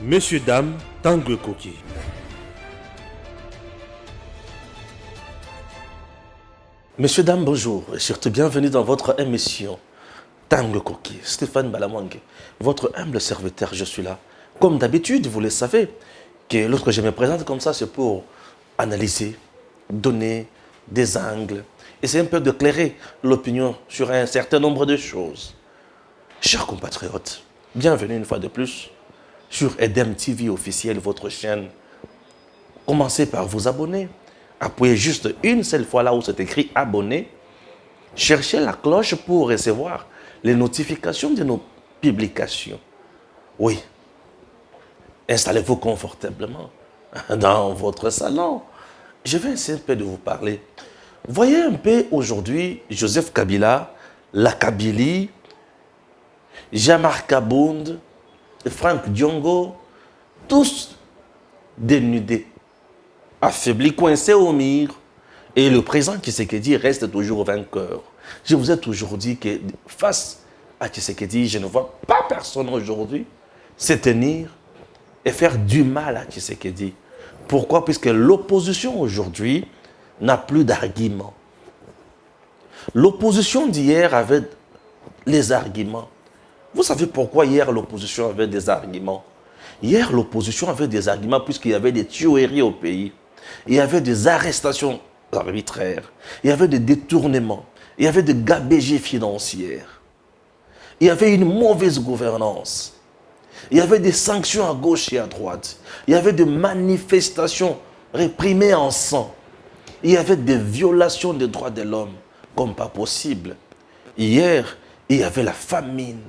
Messieurs, dames, Tanguy Koki. Messieurs, dames, bonjour et surtout bienvenue dans votre émission Tanguy Koki. Stéphane Balamwangue, votre humble serviteur, je suis là. Comme d'habitude, vous le savez, que lorsque je me présente comme ça, c'est pour analyser, donner des angles, essayer un peu d'éclairer l'opinion sur un certain nombre de choses. Chers compatriotes, bienvenue une fois de plus sur Edem TV officiel, votre chaîne. Commencez par vous abonner. Appuyez juste une seule fois là où c'est écrit abonner. Cherchez la cloche pour recevoir les notifications de nos publications. Oui. Installez-vous confortablement dans votre salon. Je vais essayer un peu de vous parler. Voyez un peu aujourd'hui Joseph Kabila, la Kabylie, Jean-Marc Abound, Franck Diongo, tous dénudés, affaiblis, coincés au mur. Et le président Tshisekedi reste toujours vainqueur. Je vous ai toujours dit que face à Tshisekedi, je ne vois pas personne aujourd'hui se tenir et faire du mal à Tshisekedi. Pourquoi? Puisque l'opposition aujourd'hui n'a plus d'arguments. L'opposition d'hier avait les arguments. Vous savez pourquoi hier l'opposition avait des arguments? Hier l'opposition avait des arguments puisqu'il y avait des tueries au pays. Il y avait des arrestations arbitraires. Il y avait des détournements. Il y avait des gabegies financières. Il y avait une mauvaise gouvernance. Il y avait des sanctions à gauche et à droite. Il y avait des manifestations réprimées en sang. Il y avait des violations des droits de l'homme comme pas possible. Hier, il y avait la famine.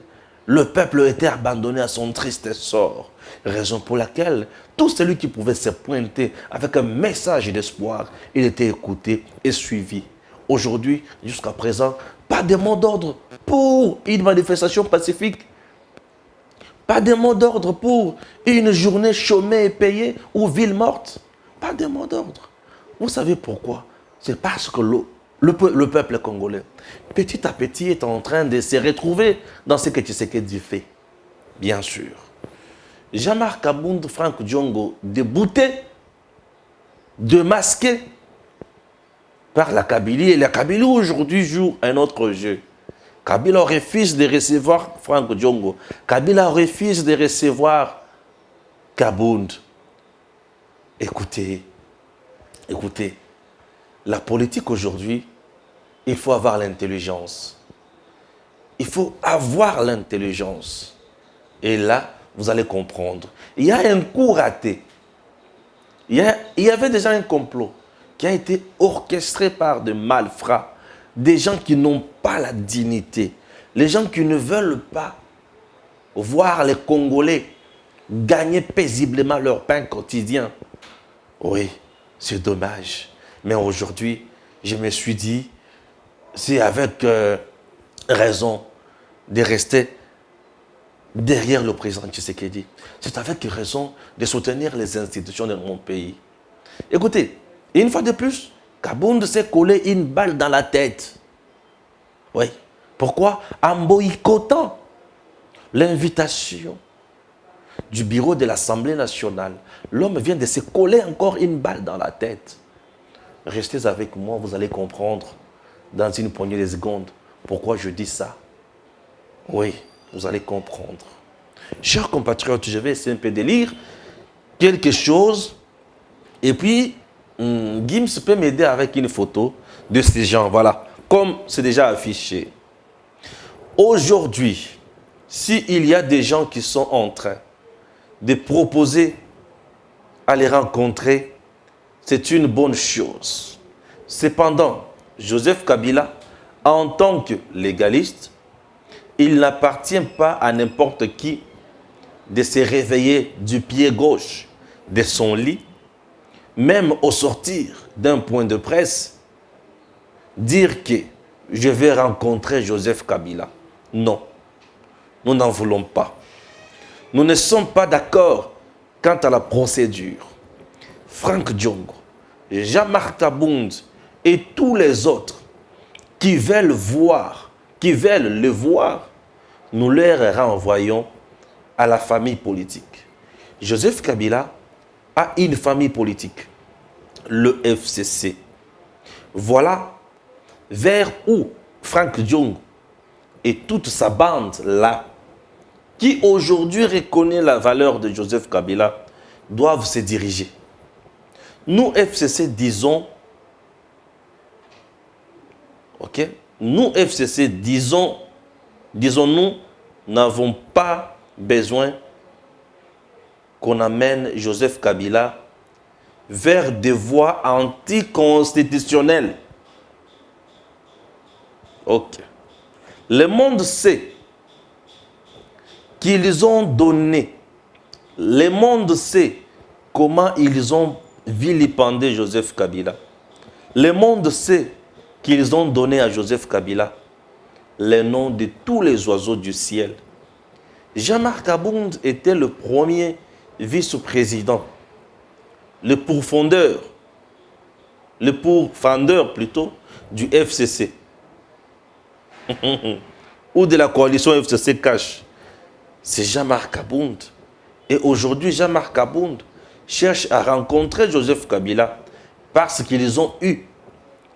Le peuple était abandonné à son triste sort. Raison pour laquelle tout celui qui pouvait se pointer avec un message d'espoir, il était écouté et suivi. Aujourd'hui, jusqu'à présent, pas de mot d'ordre pour une manifestation pacifique. Pas de mot d'ordre pour une journée chômée et payée ou ville morte. Pas de mot d'ordre. Vous savez pourquoi? C'est parce que le peuple congolais, petit à petit, est en train de se retrouver dans ce que Tshisekedi fait. Bien sûr. Jean-Marc Abound, Franck Diongo, déboutés, démasqués par la Kabylie. Et la Kabylie aujourd'hui joue un autre jeu. Kabila refuse de recevoir Franck Diongo. Kabila refuse de recevoir Kabound. Écoutez, la politique aujourd'hui, il faut avoir l'intelligence. Il faut avoir l'intelligence. Et là, vous allez comprendre. Il y a un coup raté. Il y avait déjà un complot qui a été orchestré par des malfrats. Des gens qui n'ont pas la dignité. Les gens qui ne veulent pas voir les Congolais gagner paisiblement leur pain quotidien. Oui, c'est dommage. Mais aujourd'hui, je me suis dit, c'est avec raison de rester derrière le président Tshisekedi. C'est avec raison de soutenir les institutions de mon pays. Écoutez, une fois de plus, Kabound s'est collé une balle dans la tête. Oui. Pourquoi? En boycottant l'invitation du bureau de l'Assemblée nationale. L'homme vient de se coller encore une balle dans la tête. Restez avec moi, vous allez comprendre dans une poignée de secondes pourquoi je dis ça. Oui, vous allez comprendre. Chers compatriotes, je vais essayer un peu de lire quelque chose. Et puis, Gims peut m'aider avec une photo de ces gens. Voilà, comme c'est déjà affiché. Aujourd'hui, s'il y a des gens qui sont en train de proposer à les rencontrer, c'est une bonne chose. Cependant, Joseph Kabila, en tant que légaliste, il n'appartient pas à n'importe qui de se réveiller du pied gauche de son lit, même au sortir d'un point de presse, dire que je vais rencontrer Joseph Kabila. Non, nous n'en voulons pas. Nous ne sommes pas d'accord quant à la procédure. Franck Diongo, Jean-Marc Abound et tous les autres qui veulent le voir, nous leur renvoyons à la famille politique. Joseph Kabila a une famille politique, le FCC. Voilà vers où Frank Diongo et toute sa bande là, qui aujourd'hui reconnaît la valeur de Joseph Kabila, doivent se diriger. Nous, FCC, disons, ok, nous, FCC, disons-nous, n'avons pas besoin qu'on amène Joseph Kabila vers des voies anticonstitutionnelles. Ok. Le monde sait qu'ils ont donné, le monde sait comment ils ont vilipendé Joseph Kabila. Le monde sait qu'ils ont donné à Joseph Kabila les noms de tous les oiseaux du ciel. Jean-Marc Abound était le premier vice-président, le pourfendeur plutôt, du FCC. Ou de la coalition FCC Cash. C'est Jean-Marc Abound. Et aujourd'hui, Jean-Marc Abound cherche à rencontrer Joseph Kabila parce qu'ils ont eu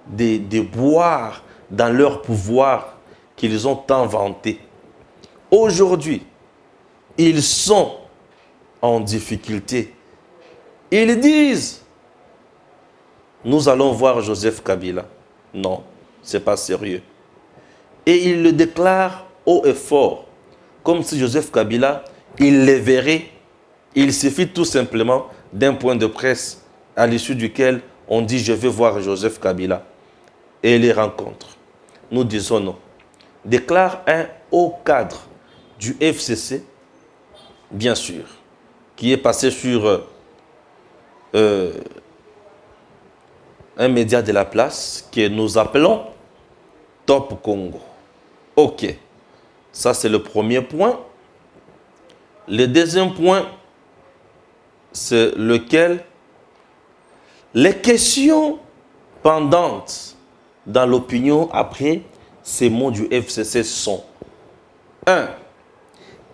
des boires dans leur pouvoir qu'ils ont tant vanté. Aujourd'hui, ils sont en difficulté. Ils disent, nous allons voir Joseph Kabila. Non, ce n'est pas sérieux. Et ils le déclarent haut et fort, comme si Joseph Kabila, il les verrait. Il suffit tout simplement d'un point de presse à l'issue duquel on dit « je vais voir Joseph Kabila » et les rencontre. Nous disons non. Déclare un haut cadre du FCC, bien sûr, qui est passé sur un média de la place que nous appelons Top Congo. Ok, ça c'est le premier point. Le deuxième point, c'est lequel les questions pendantes dans l'opinion après ces mots du FCC sont 1.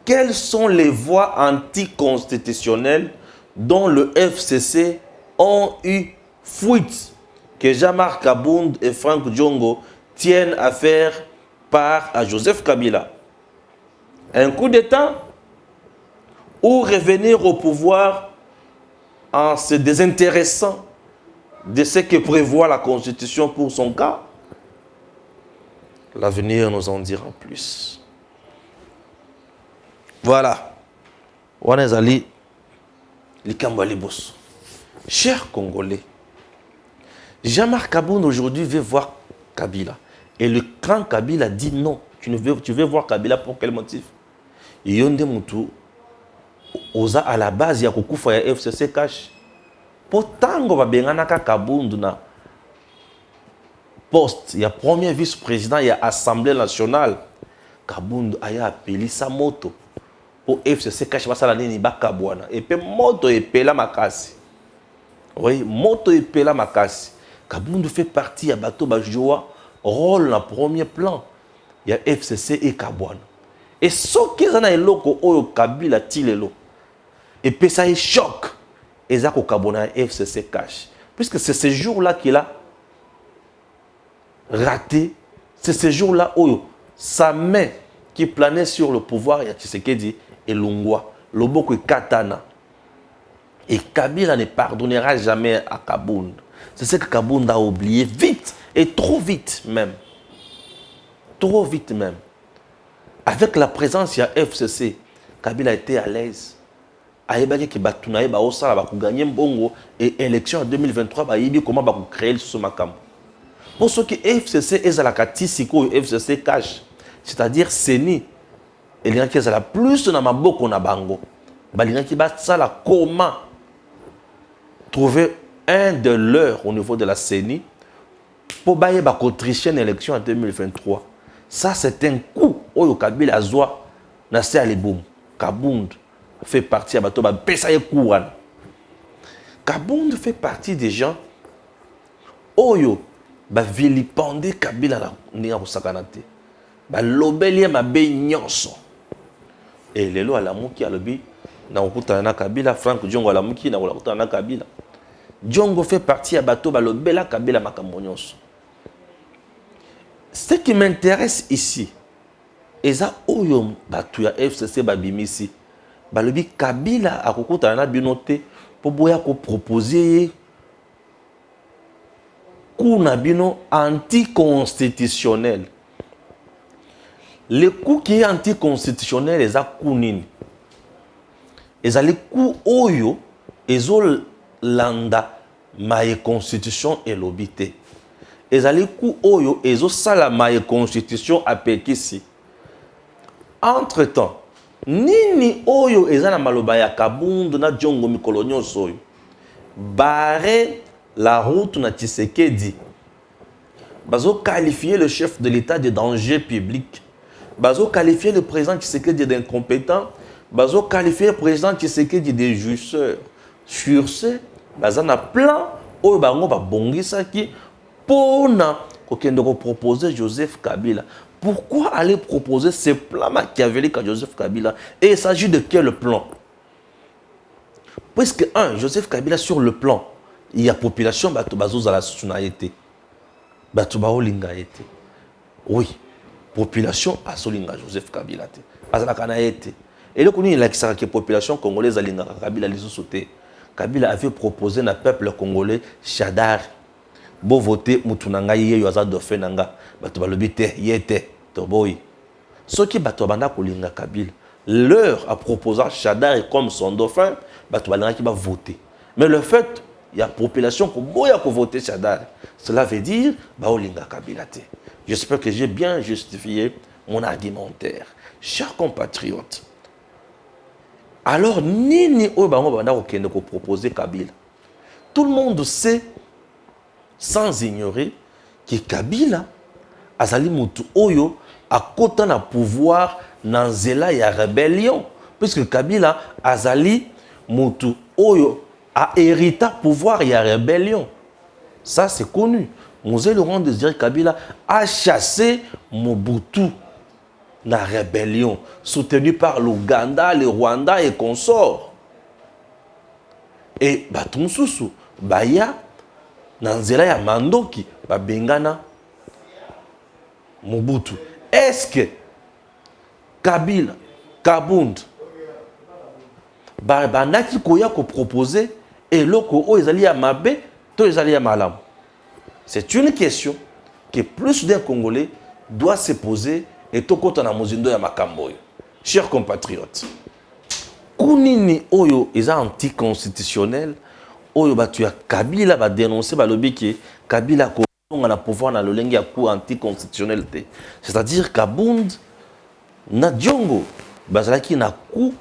Quelles sont les voies anticonstitutionnelles dont le FCC ont eu fuite que Jean-Marc Abound et Frank Diongo tiennent à faire part à Joseph Kabila? Un coup d'État ou revenir au pouvoir en se désintéressant de ce que prévoit la Constitution pour son cas? L'avenir nous en dira plus. Voilà. Wanezali Likambali Bosso. Chers Congolais, Jean-Marc Abound aujourd'hui veut voir Kabila. Et le clan Kabila dit non. Tu veux voir Kabila pour quel motif? Yonde Moutou, oza à la base, il y a Koukoufa ya FCC Cash. Potango va benganaka Kabound na poste, il y a premier vice-président, il y a Assemblée nationale. Kabound a appelé sa moto. Pour FCC Cash, ça la nini bakabwana. Et puis moto et pela makasi. Oui, moto et pela makasi. Kabound fait partie à Bato Bajoua, rôle en premier plan. Il y a FCC et Kabwana. Et ce qui est un loko oyo Kabila tilelo. Et puis ça est choc. Et ça Kabwana FCC Cash. Puisque c'est ce jour-là qu'il a raté. C'est ce jour-là où sa main qui planait sur le pouvoir, il y a Tshisekedi et Lungwa, Loboko et Katana. Et Kabila ne pardonnera jamais à Kabound. C'est ce que Kabound a oublié vite, et trop vite même. Trop vite même. Avec la présence, il y a FCC. Kabila était à l'aise. Aïbaki qui batounaï, ba osa, ba gagner bongo, et élection en 2023, ba yibi comment ba créer ce makam. Pour ceux qui FCC est à la katisiko, FCC cash. C'est-à-dire, Seni, et les gens qui sont la plus dans ma boko na bango. Ba les gens qui battent ça là, comment trouver un de leurs au niveau de la CENI pour bailler ba tricher une élection en 2023. Ça, c'est un coup. Oyo Kabila Azwa, Nasser Aliboum, Kabound fait partie à Bato, Pesaye Kouan. Kabound fait partie des gens. Oyo, vilipender Kabila la Nia Sakanate. Lobelie ma nyonso. Et les lois à l'amour qui a le but, na kokutana na Kabila, Frank Diongo alamuki na kokutana na Kabila. Diongo fait partie ya bato balobela Kabila makambo nyonso. Ce qui m'intéresse ici, eza oyo bato ya FCC babimisi, balobi Kabila akokutana na bino te po boya ko proposer coup na bino anticonstitutionnel. Le coup qui est anticonstitutionnel eza coup nini? Eza le coup oyo ezo landa ma constitution elobite. Eza le coup oyo ezo sala ma constitution apekisi. Entre temps, nini oyo eza na maloba ya Kabundu na Diongo mikolo nyonso oyo barrer la route na Tshisekedi. Bazo qualifier le chef de l'État de danger public. Bazo qualifier le président Tshisekedi d'incompétent. Bazo qualifier le président Tshisekedi de jouisseur. Sur ce, bazana plan oyo bango ba bongisa ki pona kokende ko proposer Joseph Kabila. Pourquoi aller proposer ce plan machiavélique à Joseph Kabila? Et il s'agit de quel plan? Puisque, Joseph Kabila, sur le plan, il y a population, bazo la sunaïté. Bato baolinga été. Oui, population a solinga Joseph Kabila. Azala kanaïté. Et le connu, il a que la population congolaise a linga Kabila les sauté. Kabila avait proposé à peuple congolais Chadar. Bo voter mutunanga yeyo aza dauphin nanga bato balobi te yete toboy soki bato banda kolinga Kabila leur a proposé Chadar comme son dauphin bato balanga ki ba voter mais le fait il y a population ko boya ko voter Chadar cela veut dire ba olinga Kabila te. J'espère que j'ai bien justifié mon argumentaire, chers compatriotes. Alors nini o bango banda ko kende ko proposer Kabila? Tout le monde sait sans ignorer que Kabila azali mutu oyo akota na pouvoir na nzela ya rébellion, puisque Kabila azali mutu oyo a hérité pouvoir ya rébellion. Ça c'est connu. Mosé Laurent Désiré Kabila a chassé Mobutu na rébellion, soutenu par l'Ouganda, le Rwanda et consorts. Et Batumsusu Baya Nanzela ya Mandoki, Bengana Mobutu. Est-ce que Kabila, Kabund, Banaki Koya ko proposer et loko o ezali ya mabe, to ezali ya malam? C'est une question que plus d'un Congolais doit se poser et tokota na mozindo ya makambo. Chers compatriotes, kunini oyo eza anticonstitutionnel. Oyo batu ya Kabila ba dénoncer ba lobi ki Kabila ko na pouvoir na lolenge ya coup anticonstitutionnel te. C'est-à-dire Kabund na Diongo bazalaki na coup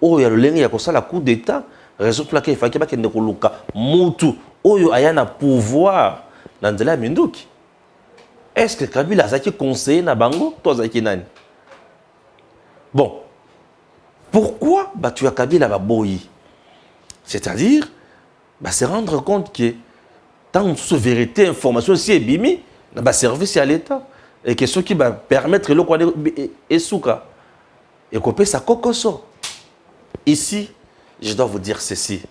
oyo ya lolenge ya kosala coup d'état raison pour laquelle il fallait ba kende ko luka mutu oyo aya na pouvoir na nzela minduki. Est-ce que Kabila azaki conseiller na bango to azaki nani? Bon. Pourquoi batu ya Kabila ba boyi? C'est-à-dire, se rendre compte que tant que vérité, information, si est bimi, va service à l'État. Et que ce qui va permettre le Kouane et Souka. Et qu'on peut sa cocoso. Ici, je dois vous dire ceci.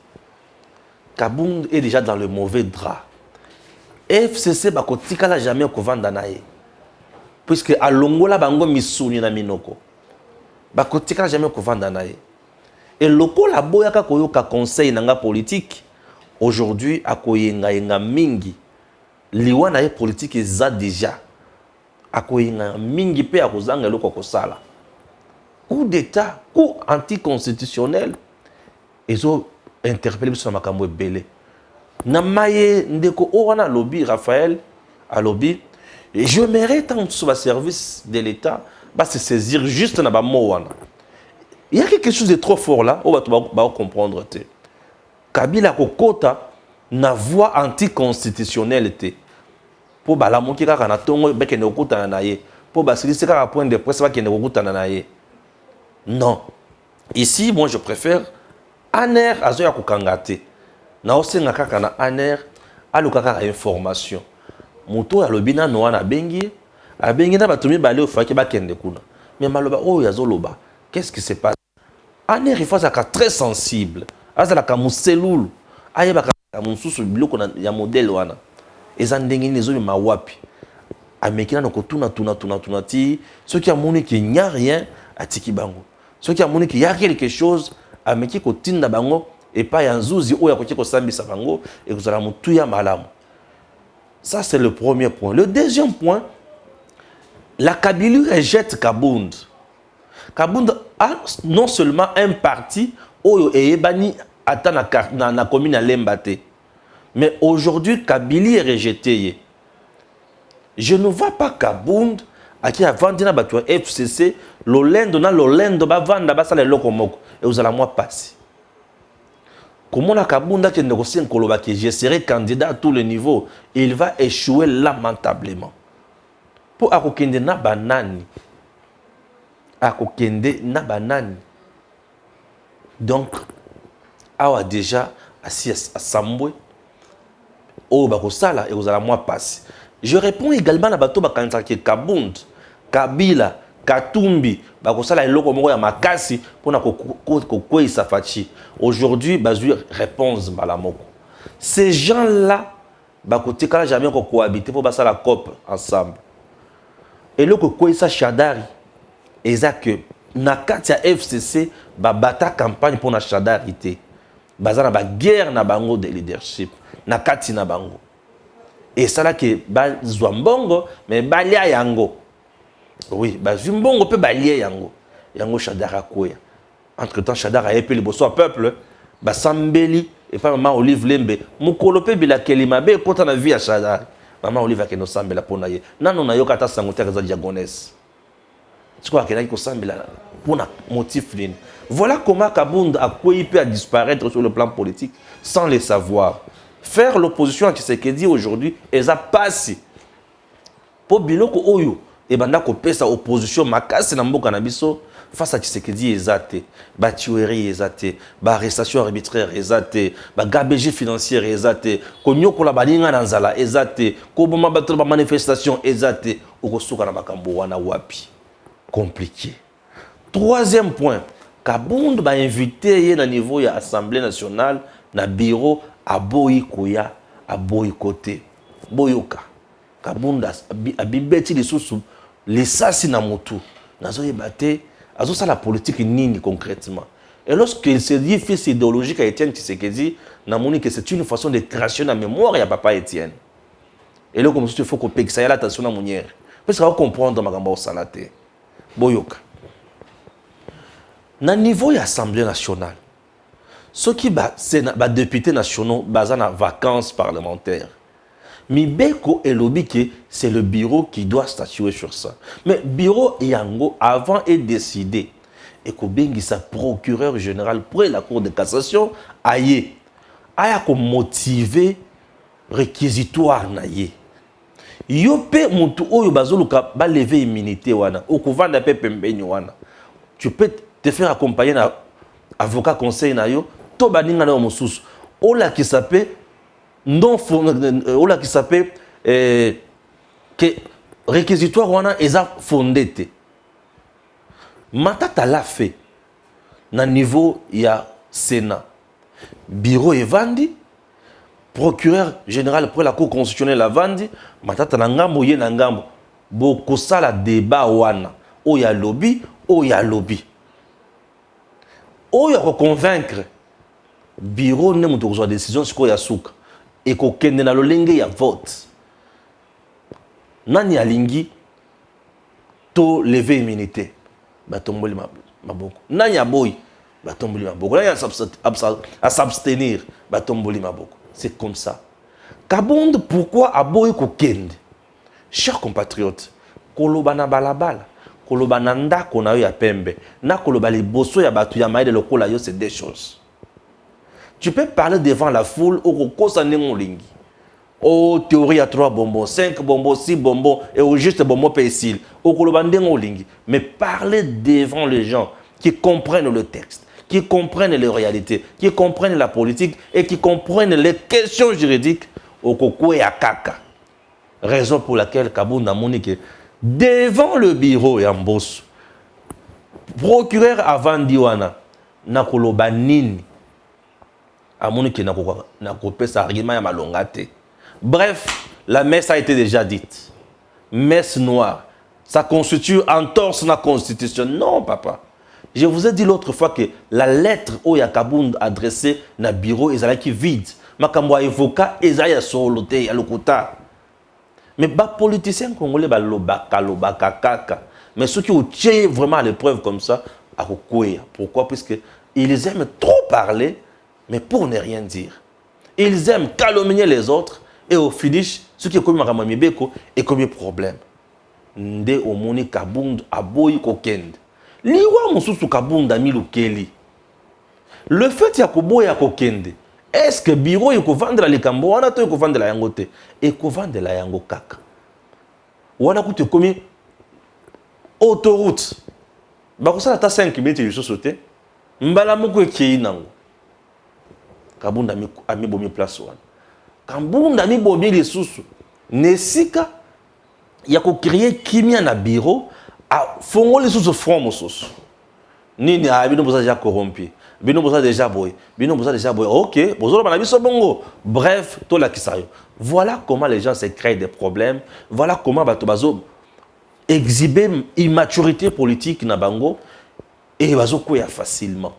Kabound est déjà dans le mauvais drap. FCC va kotika jamais ko vanda nae. Puisque à Longola bango misuni na minoko. Ba kotika jamais ko vanda nae. Et loko la boyaka koyoka conseil nanga politique aujourd'hui akoyenga yenga mingi liwa na ye politique eza déjà akoyenga mingi pe akozanga loko kosala coup d'état coup anticonstitutionnel ezo interpeller sur makambo ebele na maye ndeko wana lobby Raphaël a lobby et je mérite tant sur le service de l'État va se saisir juste na ba mo wana. Il y a quelque chose de trop fort là, on va comprendre. Kabila kokota na voix anticonstitutionnelle pour la moki kaka na tongo beke ne kokota na ye, pour basilisi kaka point de presse ba kende kokota na ye. Non. Ici, moi je préfère aner azoya kokangate. Na osenga kaka na aner aluka kaka information. Moto ya lobina no wana bengi, abengi na batumi balé ofaki ba kende kuna. Mais maloba o ya zoloba. Qu'est-ce qui se passe? Aner il faut être très sensible. Azalaka muselulu. Ayebaka mususu biloko ya modèle wana. Ezandengini nezo mawapi. Amekina no kotuna tuna ti. Ceux qui a moni qu'il n'y a rien à tiki bango. Ceux qui a moni qu'il y a quelque chose à meki kotinda bango et pas yanzuzi ou ya koki ko sambisa bango et que zala mutuya malamu. Ça c'est le premier point. Le deuxième point, la Kabylie rejette Kabound. Kabound a non seulement un parti Oyo et Ebani atteint la commune à Lembate. Mais aujourd'hui, Kabylie est rejeté. Je ne vois pas Kabound à qui a vendu la bateau FCC, l'Olendo va vendre la salle lokomoko et vous allez moi passer. Comment la Kabound a négocié un kolobaki, je serai candidat à tous les niveaux, il va échouer lamentablement. Pour akokende na banani. Akokende na banani. Donc, awa déjà assis à Sambwe, au Bakosala et aux Alamoi passe. Je réponds également à bateau Bakanzaki Kabound, Kabila, Katumbi, Bakosala et Lokomoro Makasi pour na kokwe Safachi. Aujourd'hui, Bazu réponse Malamoko. Ces gens-là, Bakote Kala jamais cohabiter pour passer la COP ensemble. Et le kokwe sa Chadari, exact que na katia FCC ba bata campagne pour na chadarité bazana ba guerre na bango de leadership na kati na bango et ça là que ba zwambongo mais balia yango oui ba zumbongo pe balia yango chadara koya entre temps chadara et puis le bosso peuple ba sambeli et pas maman Olive Lembe mukolo pe bila kelima be kota na vie ya chadara maman Olive akeno sambela pona ye nano na yoka ta sangote za diagonesse. Tu crois qu'il y a pour un motif. Voilà comment Kabound a pu disparaître sur le plan politique sans le savoir. Faire l'opposition à Tshisekedi aujourd'hui, ils ont passé. Pour Biloko Oyo, et banda ko pesa opposition makasi na mboka na biso face à Tshisekedi ezate, ba tuerie ezate, ba arrestation arbitraire ezate, ba gabegie financière ezate, ko nyokola balinga na nzala ezate, ko boma bato ba manifestation ezate, okosuka na makambo wana wapi. Compliqué. Troisième point, Kabound va inviter à niveau de l'Assemblée nationale, na bureau à Boyikoya, à Boyikote, Boyoka. Kabound a bibeti les sous les sassi na motu. Nazo yebate, azo sa la politique nini concrètement. Et lorsqu'il se dit fils idéologique à Étienne Tshisekedi, namoni que c'est une façon de cracher la mémoire à papa Étienne. Et là comme il faut qu'on paye ça y a l'attention à monière. Parce qu'on va comprendre ma gamba au salate. Boyoka. Na niveau de l'Assemblée nationale, ceux qui sont députés nationaux basés en vacances parlementaires, Mibeko et Lobike, c'est le bureau qui doit statuer sur ça. Mais le bureau Yango, avant est décidé, et que sa procureur général pour la Cour de cassation, aïe, a motivé réquisitoire naïe. Yope mutu oyo bazoluka ba lever immunité wana okovanda pe pembeni wana tu peux te faire accompagner na avocat conseil na yo to baninga na mosusu ola qui s'appelle non ola qui s'appelle que réquisitoire wana eza fondé te matata l'a fait na niveau ya Sénat bureau evandi procureur général pour la Cour constitutionnelle a vendu, matata na ngambo ye na ngambo. Boko sala débat wana. Oya lobby, oya lobby. Oya ko convaincre bureau ne muto ko décision siko ya suka. Et ko kende na lolenge ya vote. Nani alingi to lever immunité. Batomboli maboko. Nani aboy batomboli maboko. Nani a s'abstenir batomboli maboko. C'est comme ça. Kabound, pourquoi Aboy Kokende? Chers compatriotes, Kolobana balabala, Kolobana nda kona yo ya pembe, na koloba li bosso ya batu ya maïde le kola yo, c'est des choses. Tu peux parler devant la foule au kokosa nengo lingi. Oh, théorie à 3 bonbons, 5 bonbons, 6 bonbons, et au juste bonbons pécile. Au koloba nengo lingi. Mais parler devant les gens qui comprennent le texte, qui comprennent les réalités, qui comprennent la politique et qui comprennent les questions juridiques au Koko et à Kaka. Raison pour laquelle Kabound a moniqué devant le bureau et en boss, procureur avant Diwana, na koloba nini amoni ke na kopesa argument ya malonga te. Bref, la messe a été déjà dite. Messe noire. Ça constitue entorse na constitution. Non, papa. Je vous ai dit l'autre fois que la lettre Oya Kabound adressée na bureau ezalaki vide. Makambo avocat ezaya soloté ya lokota. Mais ba politicien congolais ba lobaka kaka. Mais ceux qui ont tiré vraiment à l'épreuve comme ça, à Kokoya. Pourquoi? Puisque ils aiment trop parler, mais pour ne rien dire. Ils aiment calomnier les autres et au finish, ceux qui ont commis Makamami Beko et commis problème. Nde omoni Kabound aboyi kokende. Liwa mususu Kabound ami lukeli. Le fait ya koboya kokende. Est-ce que bureau yoko vendre la likambo wana to yoko vendre la yango te? Eko vendre la yango kaka. Wana kuti komi autoroute. Bakosala ta 5 minutes yuso sauter. Mbala moko ekei nango. Kabound ami bomi place wana. Kabound ami bomi lisusu. Nesika ya ko créer kimia na bureau a fongo lisusu front mosusu. Nini a bino boza déjà corrompu. Bino boza déjà boy. Bino boza déjà boy. OK, bozolo bana biso bongo. Bref, to la kisayo. Voilà comment les gens se créent des problèmes. Voilà comment bato bazo exhiber immaturité politique na bango et bazo koya facilement.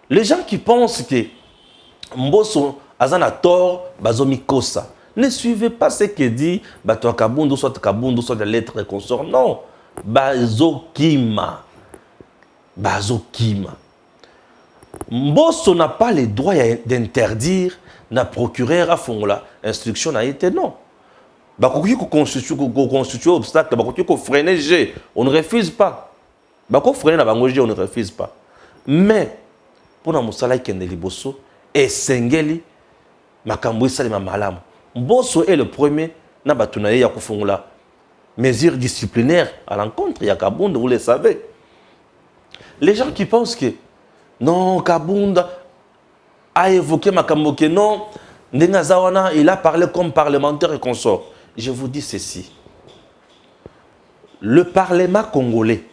Les gens qui pensent que Mbosso azana tort bazo mikosa. Ne suivez pas ce que dit bato Kabound soit des lettres et consorts. Non. Bazo kima. Mbosso n'a pas le droit d'interdire na procureur à fond la instruction n'a été non. Bakoki ko constituer obstacle, bakoki ko freiner G, on ne refuse pas. Bako freiner na bango G, on ne refuse pas. Mais pour na musala kende liboso et sengeli makambo salima malamu. Mbosso est le premier na batunaye ya kofungola mesures disciplinaires à l'encontre ya Kabound, vous le savez. Les gens qui pensent que non, Kabound a évoqué Makambo que non, Ndengazawana, il a parlé comme parlementaire et consort. Je vous dis ceci. Le Parlement congolais,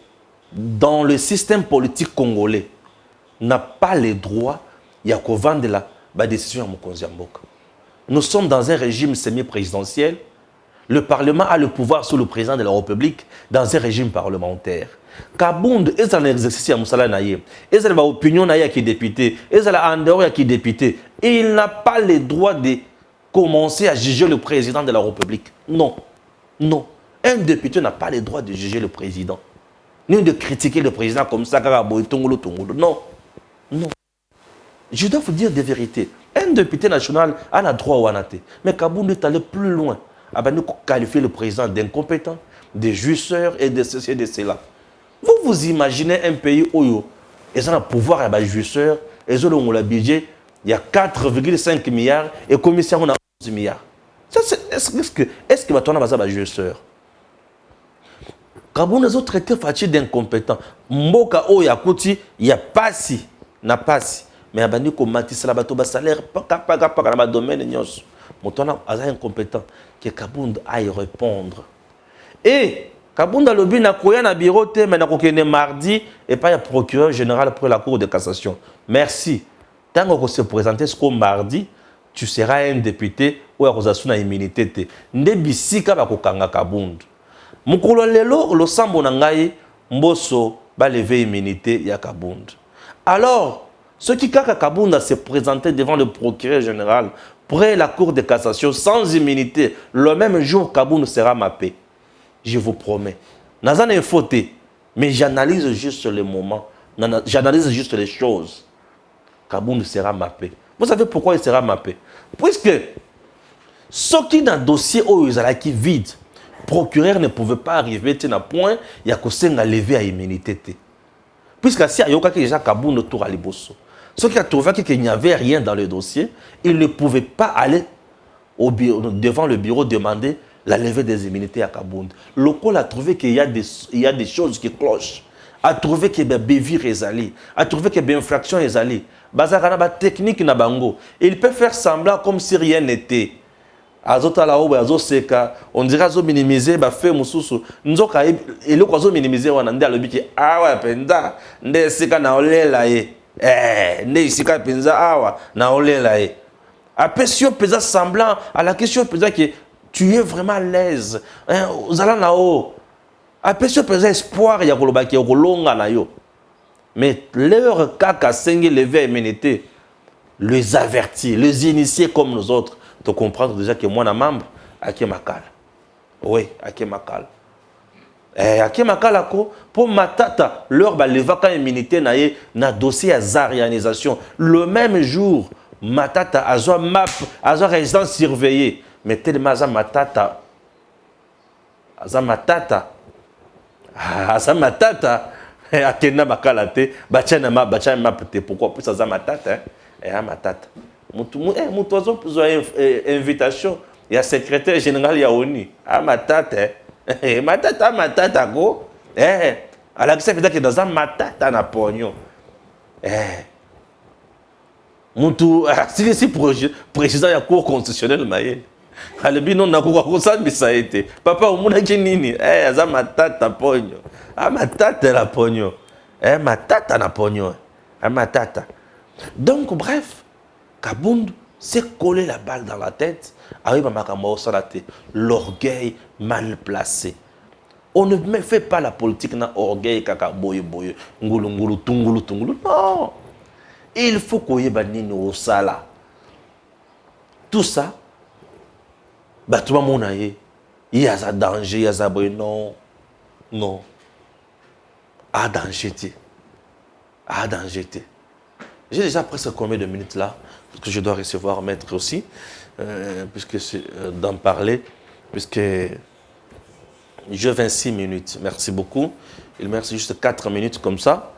dans le système politique congolais, n'a pas le droit de vendre la décision à Mokonzi Mboka. Nous sommes dans un régime semi-présidentiel. Le Parlement a le pouvoir sous le président de la République dans un régime parlementaire. Kabound est un exercice à Moussala Naye. Est une opinion Naye qui est député. Est un Andorra qui est député. Il n'a pas le droit de commencer à juger le président de la République. Non. Non. Un député n'a pas le droit de juger le président. Ni de critiquer le président comme ça. Non. Non. Je dois vous dire des vérités. Un député national a le droit au Anate. Mais Kabound est allé plus loin. Nous qualifier le président d'incompétent, de jouisseur et de ceci et de cela. Vous imaginez un pays où ils ont un pouvoir à jouisseur, ils ont le budget, il y a 4,5 milliards et commissaire on a 11 milliards. Est-ce que maintenant on a un jouisseur? Kabound les autres traités fatigués d'incompétents. Mboka o yakouti, il y a pas si, n'a pas si. Mais abani ko matisse la bateau bas salaire pas dans le domaine nyos. Motona est incompétent que Kabound aille répondre. Et Kabound a lobby na koya na bureau te mais na kokene mardi et pas le procureur général pour la cour de cassation. Merci. Tant qu'on se présenter ce mardi, tu seras un député ou à immunité te. Ndebisika ba kokanga Kabound. Mukolo lelo lo sambo na ngai Mbosso ba lever immunité ya Kabound. Alors, ce qui kaka Kabound a se présenté devant le procureur général près la cour de cassation sans immunité, le même jour Kabound sera mappé. Je vous promets. Nazan est fauté, mais j'analyse juste les moments, j'analyse juste les choses. Kabound sera mappé. Vous savez pourquoi il sera mappé? Puisque ce qui dans le dossier où il est vide, le procureur ne pouvait pas arriver à un point, il y a que lever à immunité. Puisque si il y a déjà Kabound autour à Liboso. Ceux qui ont trouvé qu'il n'y avait rien dans le dossier, ils ne pouvaient pas aller devant le bureau demander la levée des immunités à Kabound. L'OCOL a trouvé qu'il y a des choses qui clochent. A trouvé qu'il y a des bévires ezali. A trouvé qu'il y a des infractions ezali. Bazarana ba technique na bango. Il peut faire semblant comme si rien n'était. Azota la oba azo seka, on dirait azo minimiser ba fait mususu. Nzoka eloko azo minimiser wana nde alobi ki awa penza nde seka na olela ye. Nde seka penza awa na olela ye. Après si on pesa semblant à la question pesa que tu es vraiment à l'aise. Zala na o. Après si on pesa espoir ya koloba ki kolonga na yo. Mais leur kaka sengi lever MNT les avertir, les initier comme nous autres. De comprendre déjà que moi, je suis membre, Ake Makala. Oui, Ake Makala. Ake Makala, pour Matata, leur levaka immunité na dossier à zarianisation. Le même jour, Matata a une map, a une résidence surveillée. Mais tellement à Matata, Akena Makala te, Bachana map te. Pourquoi plus à Matata? Matata. Mutu azo invitation ya secrétaire général ya ONU matata matata go alakisa peut-être que dans un matata na pognon mutu si président ya cour constitutionnelle maye alebi non na ko sambisa ete papa omuna kinini aza matata pognon matata la pognon matata na pognon matata. Donc bref, Kabound s'est collé la balle dans la tête. L'orgueil mal placé. On ne fait pas la politique dans l'orgueil, kaka boye boye, ngulu ngulu, tungulu tungulu. Non. Il faut qu'on y ait au sala. Tout ça, tout le monde il y a un danger, il y a un boye. Non. Non. À danger. À danger. J'ai déjà presque combien de minutes là? Parce que je dois recevoir maître aussi, puisque c'est d'en parler, puisque j'ai 26 minutes. Merci beaucoup. Il me reste juste 4 minutes comme ça.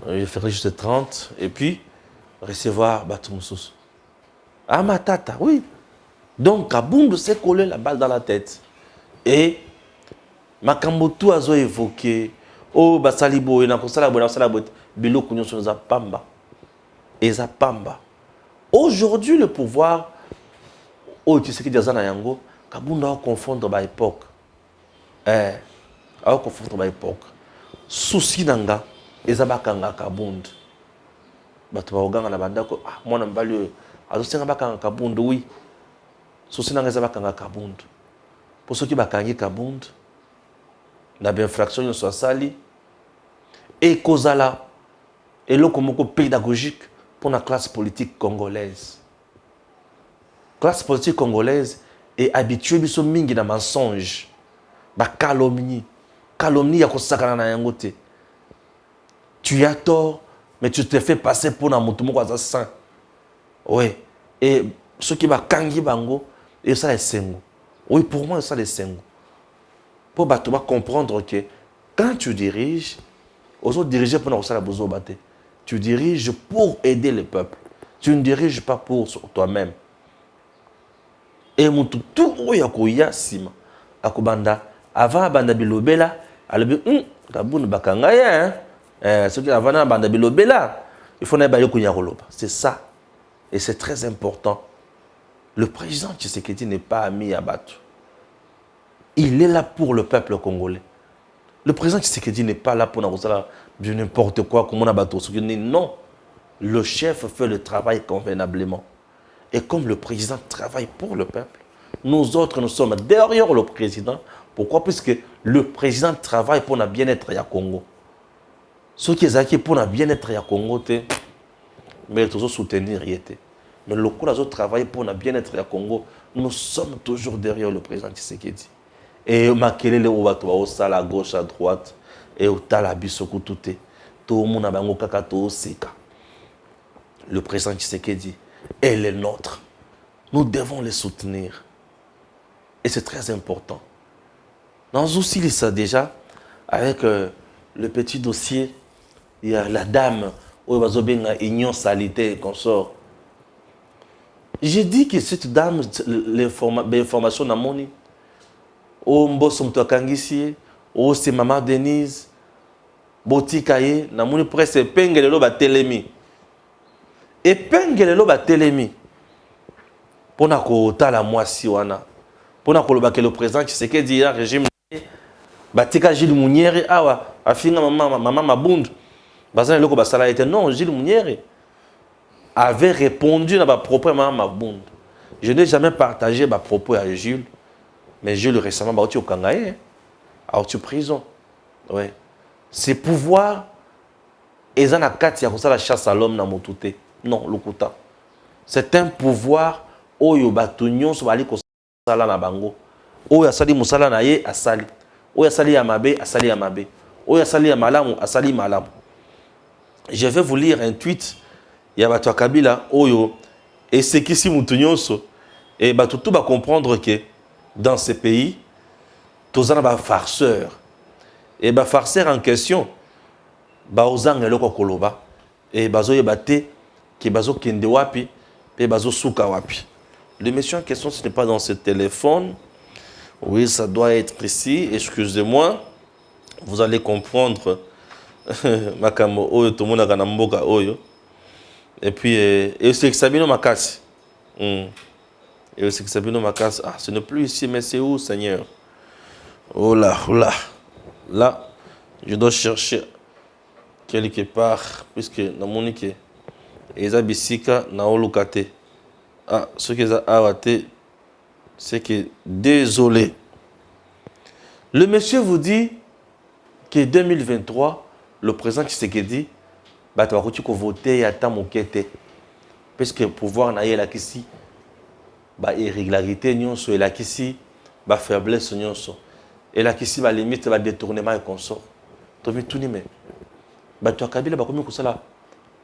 Je ferai juste 30. Et puis, recevoir Batumoussous. Ah, ma tata, oui. Donc, Kabound s'est collé la balle dans la tête. Et Makambotu a évoqué. Oh, Basalibo, il y a un Bilo Kunyo Sonoza Pamba. Et Zapamba. Aujourd'hui, le pouvoir, tu sais que des années yango, Kabound a confondre par époque. A confondre par époque. Souci nanga, ezabakanga Kabound. Batu ba oganga na bandako, moi na mbali, azosenga bakanga Kabound, oui. Souci nanga ezabakanga Kabound. Pour ceux qui bakangi Kabound, na infraction yo so sali et kozala et le komoko pédagogique pour la classe politique congolaise. La classe politique congolaise est habituée à mingi na mensonge, ba calomnie ya kosakana na yango te. Tu as tort, mais tu te fais passer pour un mutu moko assassin. Oui. Et ceux qui ba kangi bango, et ça les sengo. Oui, pour moi ça les sengo. Pour comprendre que quand tu diriges, aux autres diriger pour nous battre. Tu diriges pour aider le peuple. Tu ne diriges pas pour toi-même. Et tout oyakoya sima akobanda avant banda bilobela alobi Kabound bakanga ya ce qui avant banda bilobela il faut na ba yokunya koloba. C'est ça. Et c'est très important. Le président Tshisekedi n'est pas ami à Batu. Il est là pour le peuple congolais. Le président Tshisekedi n'est pas là pour de n'importe quoi, comme on a battu. Non. Le chef fait le travail convenablement. Et comme le président travaille pour le peuple, nous autres, nous sommes derrière le président. Pourquoi? Puisque le président travaille pour le bien-être du Congo. Ceux qui sont pour le bien-être du Congo, mais ils doivent soutenir. Mais le coup travaille pour le bien-être du Congo, nous sommes toujours derrière le président Tshisekedi. Et makelele au sala à gauche à droite et au talabisoku tout le monde a bango kaka to seka. Le président Tshisekedi est le nôtre. Nous devons les soutenir. Et c'est très important. Dans Zoussili, ça déjà, avec le petit dossier, il y a la dame où il y a union salité et consort. J'ai dit que cette dame, l'information n'a pas o mboso mtu akangisi o c'est maman Denise botika ye na moni presque pengelelo ba telemi et pengelelo ba telemi pona ko tala mwasi wana Pour le président qui sait que dit le régime Batika Gilles Mouniere awa afinga maman Mabund bazana loko basala était non Gilles Mouniere avait répondu à ma propre maman Mabund. Je n'ai jamais partagé ma propos à Jules, mais Jules récemment bah au Kangaye a au prison. Ouais. Ces pouvoirs ils ont la carte ya la chasse à l'homme na motute. Non, lokuta. C'est un pouvoir oyo batunyon so bali ko sala na bango. Oyo asali musala na ye asali. Oyo asali ya mabe asali ya mabe. Oyo asali ya malamu asali malamu. Je vais vous lire un tweet ya bato Kabila oyo et c'est qui si mutunyonso et bato tout va comprendre que dans ces pays tous en ba farceur et ba farceur en question ba ozanga loko koloba et bazo yebate ki bazo kende wapi pe bazo suka wapi. Le monsieur en question ce n'est pas dans ce téléphone. Oui, ça doit être ici. Excusez-moi. Vous allez comprendre. Makamo oyo to mona kana mboka oyo. Et puis et c'est Sabino Makasi. Et c'est Sabino Makasi. Ah, ce n'est plus ici mais c'est où Seigneur? Oh là, oh là. Là, je dois chercher quelque part puisque dans mon ike eza bisika na olukate. Ah, ce que ça a raté c'est que désolé. Le monsieur vous dit que 2023, le président Tshisekedi va voter à Tamokete. Parce que le pouvoir n'a pas ici, irrégularité, et la ici, faiblesse, et la ici, limite, détournement et consort. Tu as tout mais tu as Kabila, comme la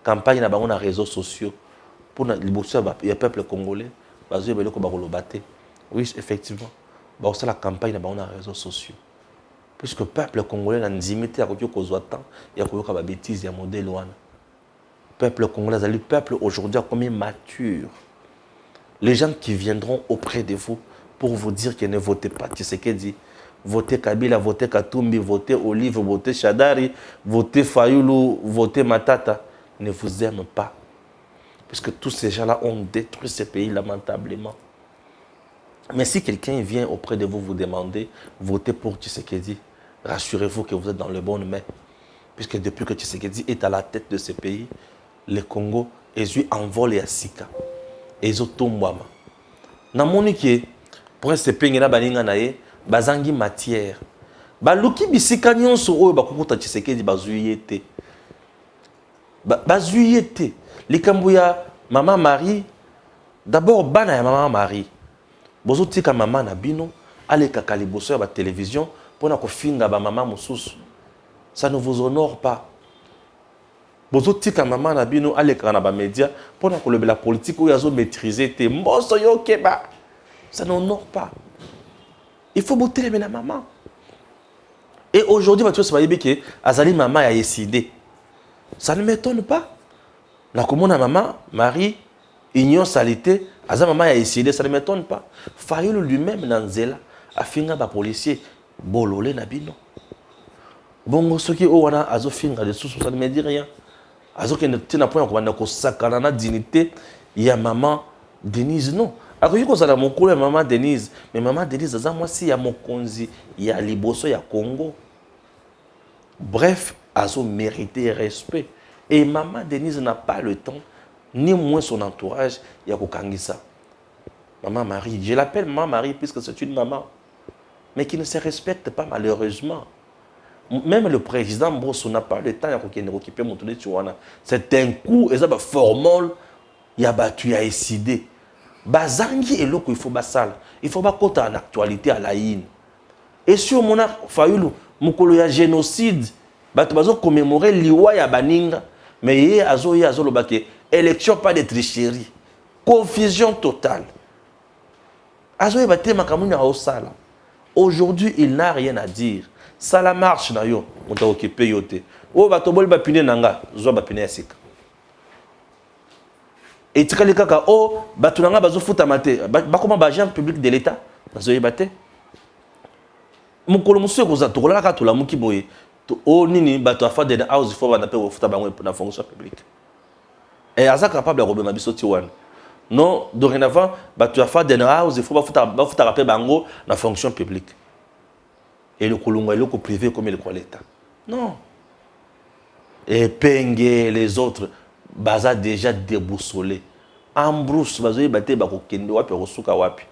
campagne dans les réseaux sociaux pour le peuple congolais, oui, effectivement, c'est la campagne dans les réseaux sociaux. Puisque le peuple congolais n'a limité à côté qu'on temps, il y a des bêtises, il y a un modèle. Le peuple congolais, le peuple aujourd'hui a combien mature. Les gens qui viendront auprès de vous pour vous dire que ne votez pas Tshisekedi, votez Kabila, votez Katumbi, votez Olive, votez Shadari, votez Fayoulou, votez Matata, ne vous aiment pas. Puisque tous ces gens-là ont détruit ce pays lamentablement. Mais si quelqu'un vient auprès de vous vous demander, votez pour Tshisekedi, rassurez-vous que vous êtes dans le bon main. Puisque depuis que Tshisekedi est à la tête de ce pays, le Congo est envolé à Sika. Et ils ont tout moi. Dans mon équipe, pour ce pays, bazangi matière. Baluki bisika nyonso oyo bakukuta Tshisekedi bazuyete. Bazuyete. Likambo ya Maman Marie, d'abord bana ya Maman Marie. Bozo tika maman na bino, allez kakaliboso ya ba télévision pour na kofinga ba maman mususu. Ça ne vous honore pas. Bozo tika maman na bino, allez kana ba média pour na kolebe la politique où yazo maîtriser te mboso yo keba. Ça n'honore pas. Il faut botter la maman. Et aujourd'hui, tu vois, que Azali maman a décidé. Ça ne m'étonne pas. La commune maman, Marie, Union Salité, Azali maman a décidé, ça ne m'étonne pas. Fayoulou lui-même, Nanzela, a fini à policier, bololé nabino. Bongo, ce qui est au wana, azo finga de sous, ça ne me dit rien. Azo qui ne tient point qu'on a sakana dignité, il y a maman Denise, non. Alors, il y a mon collègue maman Denise, mais maman Denise, moi aussi, il y a mon konzi, il y a Liboso, il y a Congo. Bref, azo mérité respect. Et maman Denise n'a pas le temps, ni moins son entourage, il y a Kokangisa. Maman Marie, je l'appelle maman Marie puisque c'est une maman, mais qui ne se respecte pas malheureusement. Même le président Brosso n'a pas le temps de occuper mon tournée. C'est un coup, et ça va formol, il y a battu, il y a décidé. Bazangi et l'autre, il faut basal. Il faut pas compter en actualité à la haine. Et sur mon Fayoulou, mon y a génocide, bazo commémorer liwa ya baninga, mais il y a le baké, élection pas de tricherie, confusion totale. Azo y baté makamuni à Osala. Aujourd'hui, il n'a rien à dire. Ça la marche na yo, on t'a occupé yote. Oh batobol ba pine nanga, zo ba pine asika. Et tu as kaka oh batunanga bazo futa mate, ba comment ba agent public de l'état, bazo yebate. Mukolo musu ko za to la ka to la muki boye. To o nini bato afa de house fo ba na pe futa bango na fonction publique. Et aza capable de robema biso ti wana. Non, dorénavant, tu vas faire des house, il faut te rappeler bango la fonction publique. Et le Kolongo, le privé comme le l'État. Non. Et Pengue, les autres, baza déjà déboussolé. Ambrous, bazo bate bako kende wapi rosuka wapi.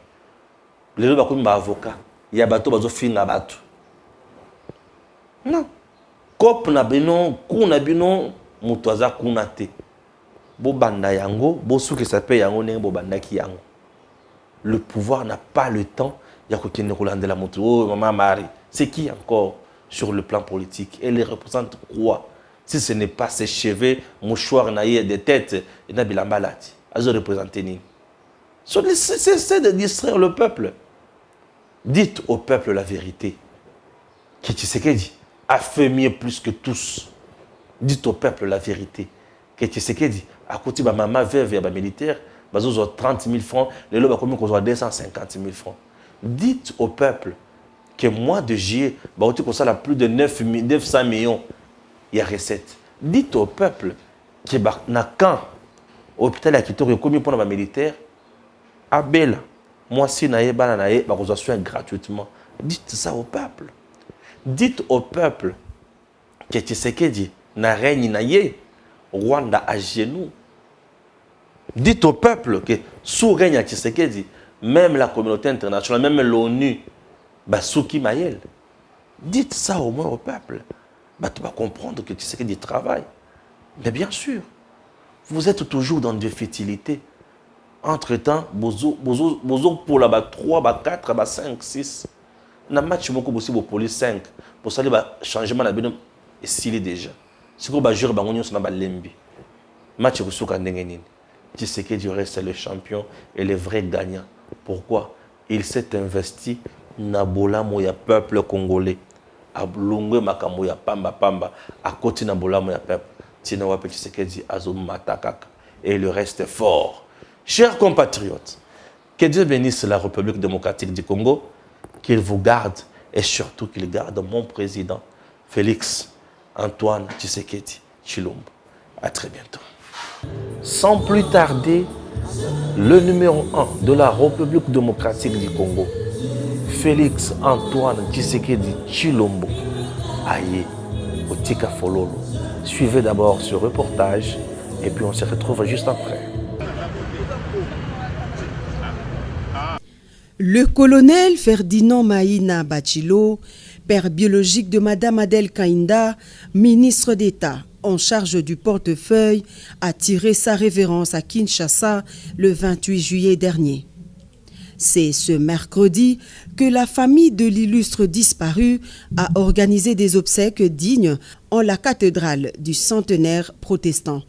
Les bako mba avocat. Il y a bateau bazo finga bateau. Non. Kop na bino, kuna bino, mutoaza kuna te. Bo banda yango, bo souke s'appelle yango ne bo banda ki yango. Le pouvoir n'a pas le temps. Il y a quelqu'un qui de la moto. Oh, maman Marie. C'est qui encore sur le plan politique? Elle les représente quoi? Si ce n'est pas ses cheveux, mouchoirs, naïe, des têtes, et n'a pas malade. Elles ont représenté ni. C'est de distraire le peuple. Dites au peuple la vérité. Qui Tshisekedi a fait mieux plus que tous. Dites au peuple la vérité. Qui Tshisekedi à côté de ma maman veuve et ma militaire, ils ont 30 000 francs, les lots ont 250 000 francs. Dites au peuple que mois de juillet, il y a plus de 900 millions de recettes. Dites au peuple que quand l'hôpital a quitté le commis pour les militaires, à Bela, moi si naïe bananaïe, ils ont soin gratuitement. Dites ça au peuple. Dites au peuple que Tshisekedi n'a rien naïe. Rwanda à genoux. Dites au peuple que sous règne à Tshisekedi, même la communauté internationale, même l'ONU, Souki Mayel. Dites ça au moins au peuple. Tu vas comprendre que Tshisekedi travaille. Mais bien sûr, vous êtes toujours dans des futilités. Entre-temps, vous pour la 3, 4, 5, 6. Dans le match, vous avez police 5. Pour ça, le changement est scellé déjà. C'est que le joueur est lembi. Match est Tshisekedi reste le champion et le vrai gagnant. Pourquoi? Il s'est investi dans le peuple congolais. À Blungwe Makamoya Pamba Pamba, à côté de la peuple. Tinawape Tshisekedi Azum Matakaka. Et le reste est fort. Chers compatriotes, que Dieu bénisse la République démocratique du Congo, qu'il vous garde et surtout qu'il garde mon président, Félix Antoine Tshisekedi Tshilombo. À très bientôt. Sans plus tarder, le numéro 1 de la République démocratique du Congo, Félix Antoine Tshisekedi Tshilombo, aïe, au Tika Fololo. Suivez d'abord ce reportage et puis on se retrouve juste après. Le colonel Ferdinand Maïna Bachilo, père biologique de Madame Adèle Kainda, ministre d'État en charge du portefeuille, a tiré sa révérence à Kinshasa le 28 juillet dernier. C'est ce mercredi que la famille de l'illustre disparu a organisé des obsèques dignes en la cathédrale du centenaire protestant.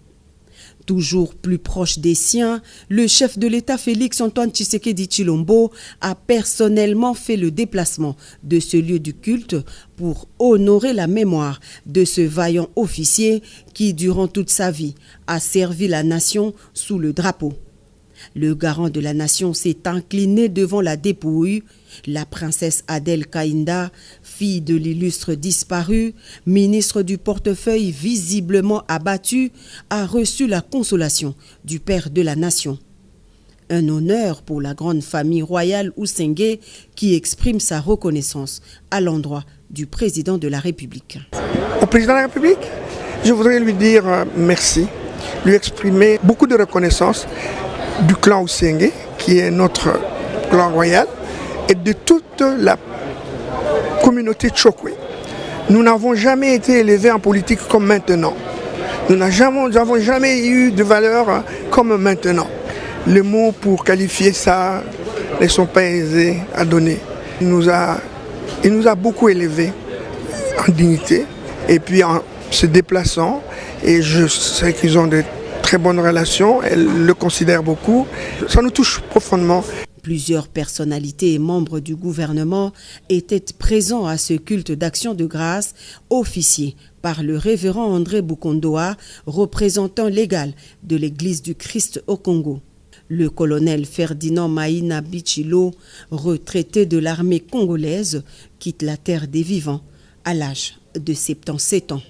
Toujours plus proche des siens, le chef de l'État Félix Antoine Tshisekedi Tshilombo a personnellement fait le déplacement de ce lieu du culte pour honorer la mémoire de ce vaillant officier qui, durant toute sa vie, a servi la nation sous le drapeau. Le garant de la nation s'est incliné devant la dépouille. La princesse Adèle Kainda, fille de l'illustre disparu, ministre du portefeuille visiblement abattu, a reçu la consolation du père de la nation. Un honneur pour la grande famille royale Oussengue qui exprime sa reconnaissance à l'endroit du président de la République. Au président de la République, je voudrais lui dire merci, lui exprimer beaucoup de reconnaissance du clan Oussengue, qui est notre clan royal, et de toute la communauté Tchokwe. Nous n'avons jamais été élevés en politique comme maintenant. Nous n'avons jamais eu de valeur comme maintenant. Les mots pour qualifier ça ne sont pas aisés à donner. Il nous a beaucoup élevés en dignité et puis en se déplaçant. Et je sais qu'ils ont de très bonnes relations, elle le considère beaucoup. Ça nous touche profondément. Plusieurs personnalités et membres du gouvernement étaient présents à ce culte d'action de grâce officié par le révérend André Bukondoa, représentant légal de l'Église du Christ au Congo. Le colonel Ferdinand Maïna Bachilo, retraité de l'armée congolaise, quitte la terre des vivants à l'âge de 77 ans.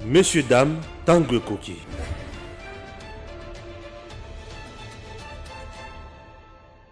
Messieurs, dames, Tanguy Koki.